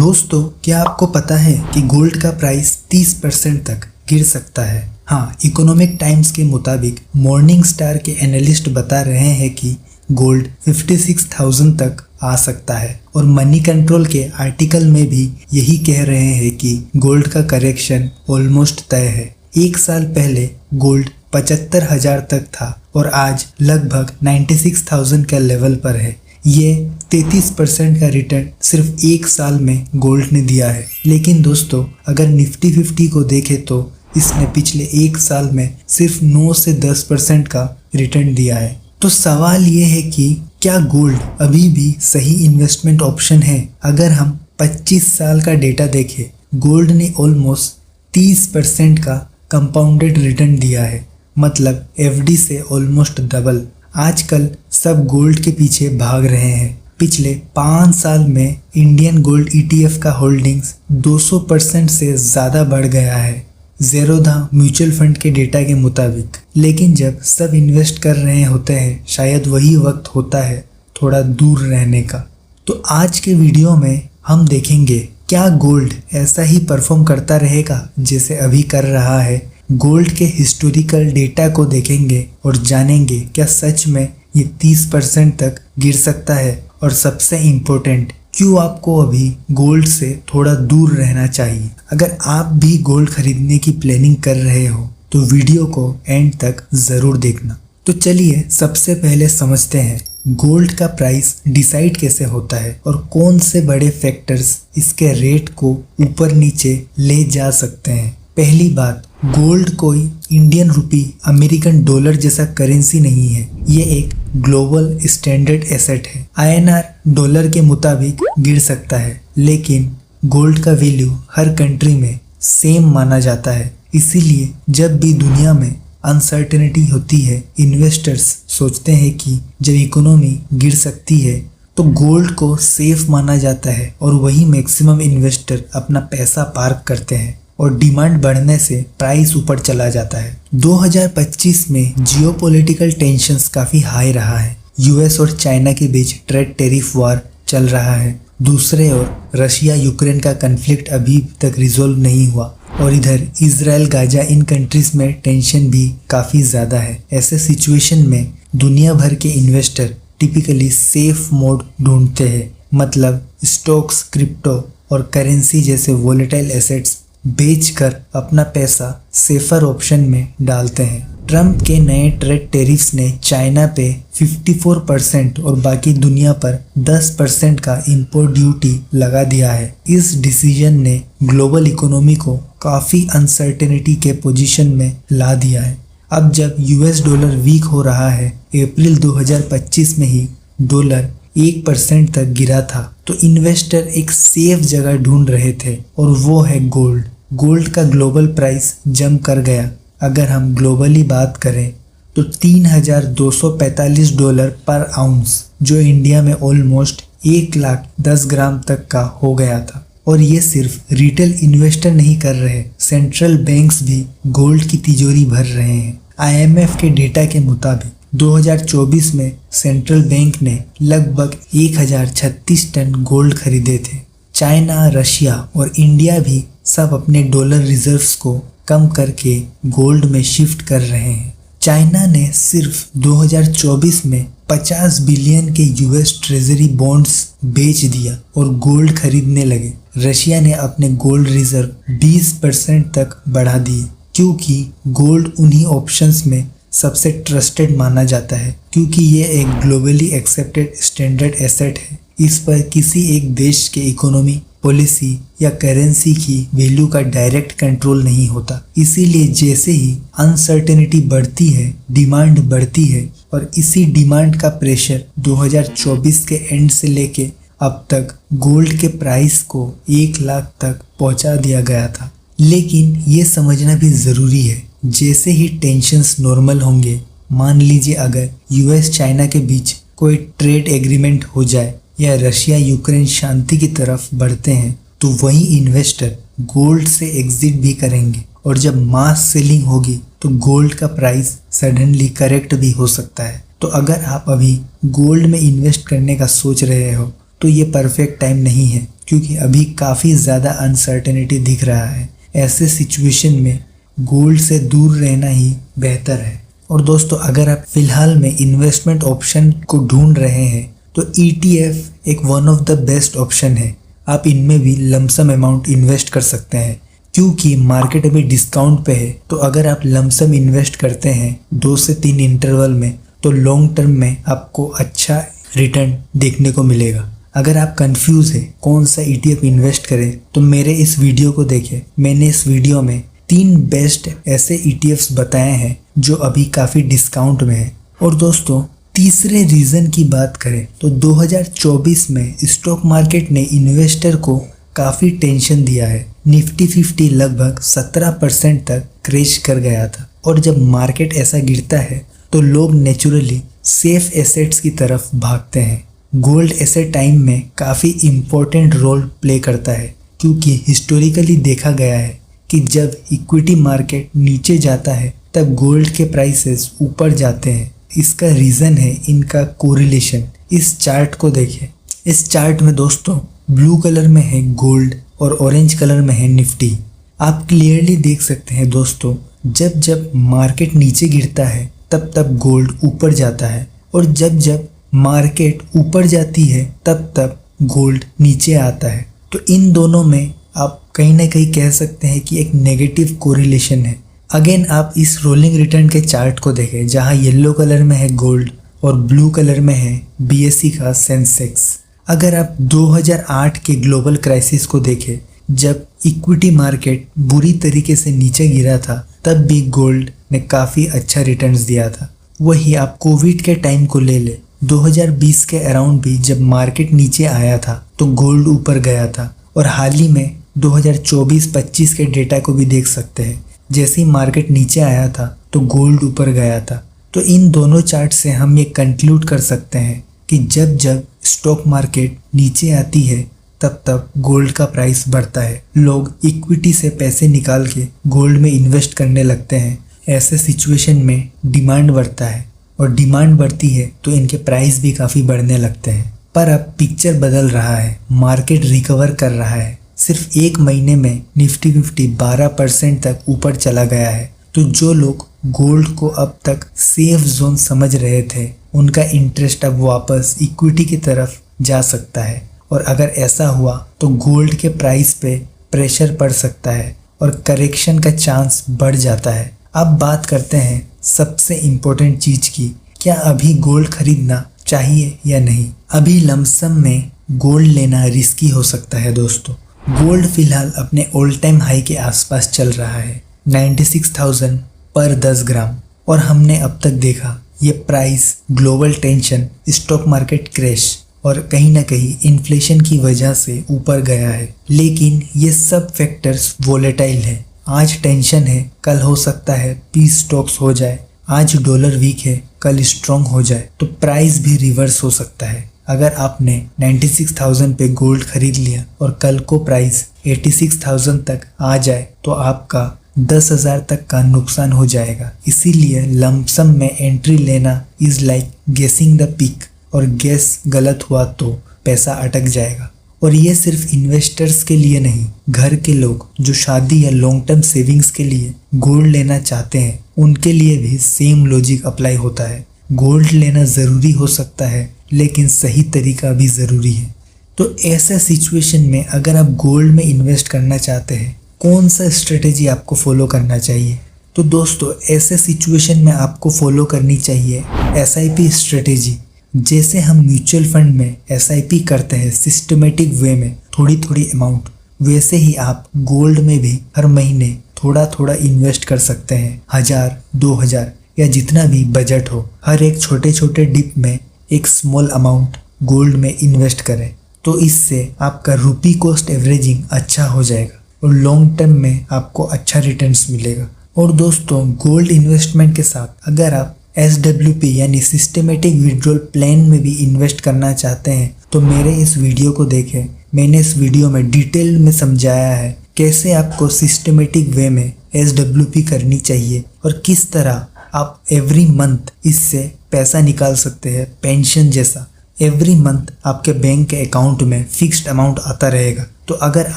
दोस्तों, क्या आपको पता है कि गोल्ड का प्राइस 30% तक गिर सकता है? हाँ, इकोनॉमिक टाइम्स के मुताबिक मॉर्निंग स्टार के एनालिस्ट बता रहे हैं कि गोल्ड 56,000 तक आ सकता है और मनी कंट्रोल के आर्टिकल में भी यही कह रहे हैं कि गोल्ड का करेक्शन ऑलमोस्ट तय है। एक साल पहले गोल्ड 75,000 तक था और आज लगभग 96,000 का लेवल पर है। ये 33% का रिटर्न सिर्फ एक साल में गोल्ड ने दिया है। लेकिन दोस्तों, अगर निफ्टी 50 को देखें तो इसने पिछले एक साल में सिर्फ 9 से 10% का रिटर्न दिया है। तो सवाल ये है कि क्या गोल्ड अभी भी सही इन्वेस्टमेंट ऑप्शन है? अगर हम 25 साल का डेटा देखें, गोल्ड ने ऑलमोस्ट 30% का कंपाउंडेड रिटर्न दिया है, मतलब एफडी से ऑलमोस्ट डबल। आजकल सब गोल्ड के पीछे भाग रहे हैं। पिछले 5 साल में इंडियन गोल्ड ईटीएफ का होल्डिंग्स 200% से ज़्यादा बढ़ गया है, ज़ेरोधा म्यूचुअल फंड के डेटा के मुताबिक। लेकिन जब सब इन्वेस्ट कर रहे होते हैं, शायद वही वक्त होता है थोड़ा दूर रहने का। तो आज के वीडियो में हम देखेंगे क्या गोल्ड ऐसा ही परफॉर्म करता रहेगा जैसे अभी कर रहा है। गोल्ड के हिस्टोरिकल डेटा को देखेंगे और जानेंगे क्या सच में ये 30% तक गिर सकता है, और सबसे इम्पोर्टेंट, क्यों आपको अभी गोल्ड से थोड़ा दूर रहना चाहिए। अगर आप भी गोल्ड खरीदने की प्लानिंग कर रहे हो तो वीडियो को एंड तक ज़रूर देखना। तो चलिए सबसे पहले समझते हैं गोल्ड का प्राइस डिसाइड कैसे होता है और कौन से बड़े फैक्टर्स इसके रेट को ऊपर नीचे ले जा सकते हैं। पहली बात, गोल्ड कोई इंडियन रुपी, अमेरिकन डॉलर जैसा करेंसी नहीं है। ये एक ग्लोबल स्टैंडर्ड एसेट है। आईएनआर डॉलर के मुताबिक गिर सकता है, लेकिन गोल्ड का वैल्यू हर कंट्री में सेम माना जाता है। इसीलिए जब भी दुनिया में अनसर्टेनिटी होती है, इन्वेस्टर्स सोचते हैं कि जब इकोनॉमी गिर सकती है तो गोल्ड को सेफ माना जाता है और वही मैक्सिमम इन्वेस्टर अपना पैसा पार्क करते हैं और डिमांड बढ़ने से प्राइस ऊपर चला जाता है। 2025 में जियोपॉलिटिकल टेंशंस काफ़ी हाई रहा है। यूएस और चाइना के बीच ट्रेड टेरिफ वार चल रहा है। दूसरे ओर रशिया यूक्रेन का कन्फ्लिक्ट अभी तक रिजोल्व नहीं हुआ और इधर इजराइल गाजा, इन कंट्रीज में टेंशन भी काफ़ी ज़्यादा है। ऐसे सिचुएशन में दुनिया भर के इन्वेस्टर टिपिकली सेफ मोड ढूंढते हैं, मतलब स्टॉक्स, क्रिप्टो और करेंसी जैसे वोलेटाइल एसेट्स बेचकर अपना पैसा सेफर ऑप्शन में डालते हैं। ट्रम्प के नए ट्रेड टेरिफ्स ने चाइना पे 54% और बाकी दुनिया पर 10% का इंपोर्ट ड्यूटी लगा दिया है। इस डिसीजन ने ग्लोबल इकोनॉमी को काफ़ी अनसर्टेनिटी के पोजीशन में ला दिया है। अब जब यूएस डॉलर वीक हो रहा है, अप्रैल 2025 में ही डॉलर 1% तक गिरा था, तो इन्वेस्टर एक सेफ जगह ढूंढ रहे थे और वो है गोल्ड। गोल्ड का ग्लोबल प्राइस जंप कर गया। अगर हम ग्लोबली बात करें तो $3,245 पर आउंस, जो इंडिया में ऑलमोस्ट 1,10,000 ग्राम तक का हो गया था। और ये सिर्फ रिटेल इन्वेस्टर नहीं कर रहे, सेंट्रल बैंक्स भी गोल्ड की तिजोरी भर रहे हैं। आईएमएफ के डेटा के मुताबिक 2024 में सेंट्रल बैंक ने लगभग 1,036 टन गोल्ड खरीदे थे। चाइना, रशिया और इंडिया भी सब अपने डॉलर रिजर्व्स को कम करके गोल्ड में शिफ्ट कर रहे हैं। चाइना ने सिर्फ 2024 में 50 बिलियन के यूएस ट्रेजरी बॉन्ड्स बेच दिया और गोल्ड खरीदने लगे। रशिया ने अपने गोल्ड रिजर्व 20% तक बढ़ा दिए, क्योंकि गोल्ड उन्हीं ऑप्शंस में सबसे ट्रस्टेड माना जाता है, क्योंकि ये एक ग्लोबली एक्सेप्टेड स्टैंडर्ड एसेट है। इस पर किसी एक देश के इकोनॉमी, पॉलिसी या करेंसी की वैल्यू का डायरेक्ट कंट्रोल नहीं होता। इसीलिए जैसे ही अनसर्टेनिटी बढ़ती है, डिमांड बढ़ती है, और इसी डिमांड का प्रेशर 2024 के एंड से लेके अब तक गोल्ड के प्राइस को 1 लाख तक पहुंचा दिया गया था। लेकिन ये समझना भी ज़रूरी है, जैसे ही टेंशन्स नॉर्मल होंगे, मान लीजिए अगर यूएस चाइना के बीच कोई ट्रेड एग्रीमेंट हो जाए या रशिया यूक्रेन शांति की तरफ बढ़ते हैं, तो वही इन्वेस्टर गोल्ड से एग्जिट भी करेंगे और जब मास सेलिंग होगी तो गोल्ड का प्राइस सडनली करेक्ट भी हो सकता है। तो अगर आप अभी गोल्ड में इन्वेस्ट करने का सोच रहे हो तो ये परफेक्ट टाइम नहीं है, क्योंकि अभी काफ़ी ज़्यादा अनसर्टेनिटी दिख रहा है। ऐसे सिचुएशन में गोल्ड से दूर रहना ही बेहतर है। और दोस्तों, अगर आप फिलहाल में इन्वेस्टमेंट ऑप्शन को ढूंढ रहे हैं तो ETF एक one of the best option है। आप इनमें भी लमसम अमाउंट इन्वेस्ट कर सकते हैं क्योंकि मार्केट अभी डिस्काउंट पे है। तो अगर आप लमसम इन्वेस्ट करते हैं 2 से 3 इंटरवल में तो लॉन्ग टर्म में आपको अच्छा रिटर्न देखने को मिलेगा। अगर आप कंफ्यूज है कौन सा ETF इन्वेस्ट करें तो मेरे इस वीडियो को देखें। मैंने इस वीडियो में 3 बेस्ट ऐसे ETFs बताए हैं जो अभी काफ़ी डिस्काउंट में है। और दोस्तों, तीसरे रीज़न की बात करें तो 2024 में स्टॉक मार्केट ने इन्वेस्टर को काफ़ी टेंशन दिया है। निफ्टी 50 लगभग 17% तक क्रैश कर गया था। और जब मार्केट ऐसा गिरता है तो लोग नेचुरली सेफ एसेट्स की तरफ भागते हैं। गोल्ड ऐसे टाइम में काफ़ी इम्पोर्टेंट रोल प्ले करता है क्योंकि हिस्टोरिकली देखा गया है कि जब इक्विटी मार्केट नीचे जाता है तब गोल्ड के प्राइसेस ऊपर जाते हैं। इसका रीज़न है इनका कोरिलेशन। इस चार्ट को देखें। इस चार्ट में दोस्तों ब्लू कलर में है गोल्ड और ऑरेंज कलर में है निफ्टी। आप क्लियरली देख सकते हैं दोस्तों, जब जब मार्केट नीचे गिरता है तब तब गोल्ड ऊपर जाता है और जब जब मार्केट ऊपर जाती है तब तब गोल्ड नीचे आता है। तो इन दोनों में आप कहीं ना कहीं कह सकते हैं कि एक नेगेटिव कोरिलेशन है। अगेन आप इस रोलिंग रिटर्न के चार्ट को देखें जहां येलो कलर में है गोल्ड और ब्लू कलर में है BSE का सेंसेक्स। अगर आप 2008 के ग्लोबल क्राइसिस को देखें जब इक्विटी मार्केट बुरी तरीके से नीचे गिरा था तब भी गोल्ड ने काफ़ी अच्छा रिटर्न्स दिया था। वही आप कोविड के टाइम को ले ले, 2020 के अराउंड भी जब मार्केट नीचे आया था तो गोल्ड ऊपर गया था। और हाल ही में 2024-25 के डेटा को भी देख सकते हैं, जैसे ही मार्केट नीचे आया था तो गोल्ड ऊपर गया था। तो इन दोनों चार्ट से हम ये कंक्लूड कर सकते हैं कि जब जब स्टॉक मार्केट नीचे आती है तब तब गोल्ड का प्राइस बढ़ता है। लोग इक्विटी से पैसे निकाल के गोल्ड में इन्वेस्ट करने लगते हैं। ऐसे सिचुएशन में डिमांड बढ़ता है और डिमांड बढ़ती है तो इनके प्राइस भी काफ़ी बढ़ने लगते हैं। पर अब पिक्चर बदल रहा है, मार्केट रिकवर कर रहा है। सिर्फ 1 महीने में निफ्टी 50 12% तक ऊपर चला गया है। तो जो लोग गोल्ड को अब तक सेफ जोन समझ रहे थे उनका इंटरेस्ट अब वापस इक्विटी की तरफ जा सकता है। और अगर ऐसा हुआ तो गोल्ड के प्राइस पे प्रेशर पड़ सकता है और करेक्शन का चांस बढ़ जाता है। अब बात करते हैं सबसे इम्पोर्टेंट चीज़ की, क्या अभी गोल्ड खरीदना चाहिए या नहीं। अभी लमसम में गोल्ड लेना रिस्की हो सकता है दोस्तों। गोल्ड फिलहाल अपने ऑल टाइम हाई के आसपास चल रहा है 96,000 पर 10 ग्राम। और हमने अब तक देखा ये price global tension, stock market crash और कहीं ना कहीं इन्फ्लेशन की वजह से ऊपर गया है। लेकिन ये सब फैक्टर्स वोलेटाइल है। आज टेंशन है, कल हो सकता है पीस स्टॉक्स हो जाए। आज डॉलर वीक है, कल स्ट्रॉन्ग हो जाए तो प्राइस भी रिवर्स हो सकता है। अगर आपने 96,000 पे गोल्ड खरीद लिया और कल को प्राइस 86,000 तक आ जाए तो आपका 10,000 तक का नुकसान हो जाएगा। इसीलिए लमसम में एंट्री लेना इज लाइक गेसिंग द पीक, और गेस गलत हुआ तो पैसा अटक जाएगा। और ये सिर्फ इन्वेस्टर्स के लिए नहीं, घर के लोग जो शादी या लॉन्ग टर्म सेविंग्स के लिए गोल्ड लेना चाहते हैं उनके लिए भी सेम लॉजिक अप्लाई होता है। गोल्ड लेना ज़रूरी हो सकता है लेकिन सही तरीका भी ज़रूरी है। तो ऐसा सिचुएशन में अगर आप गोल्ड में इन्वेस्ट करना चाहते हैं, कौन सा स्ट्रेटेजी आपको फॉलो करना चाहिए। तो दोस्तों, ऐसे सिचुएशन में आपको फॉलो करनी चाहिए SIP स्ट्रेटेजी। जैसे हम म्यूचुअल फंड में SIP करते हैं सिस्टमेटिक वे में थोड़ी थोड़ी अमाउंट, वैसे ही आप गोल्ड में भी हर महीने थोड़ा थोड़ा इन्वेस्ट कर सकते हैं। 1000, 2000 या जितना भी बजट हो, हर एक छोटे छोटे डिप में एक स्मॉल अमाउंट गोल्ड में इन्वेस्ट करें। तो इससे आपका रुपी कॉस्ट एवरेजिंग अच्छा हो जाएगा और लॉन्ग टर्म में आपको अच्छा रिटर्न्स मिलेगा। और दोस्तों, गोल्ड इन्वेस्टमेंट के साथ अगर आप SWP यानी सिस्टमेटिक विड्रॉल प्लान में भी इन्वेस्ट करना चाहते हैं तो मेरे इस वीडियो को देखें। मैंने इस वीडियो में डिटेल में समझाया है कैसे आपको सिस्टमेटिक वे में SWP करनी चाहिए और किस तरह आप एवरी मंथ इससे पैसा निकाल सकते हैं पेंशन जैसा। एवरी मंथ आपके बैंक के अकाउंट में फिक्स्ड अमाउंट आता रहेगा। तो अगर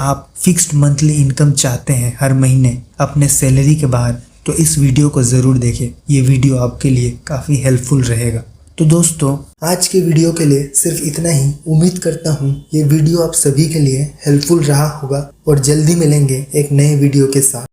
आप फिक्स्ड मंथली इनकम चाहते हैं हर महीने अपने सैलरी के बाहर, तो इस वीडियो को ज़रूर देखें। ये वीडियो आपके लिए काफ़ी हेल्पफुल रहेगा। तो दोस्तों, आज के वीडियो के लिए सिर्फ इतना ही। उम्मीद करता हूँ ये वीडियो आप सभी के लिए हेल्पफुल रहा होगा और जल्दी मिलेंगे एक नए वीडियो के साथ।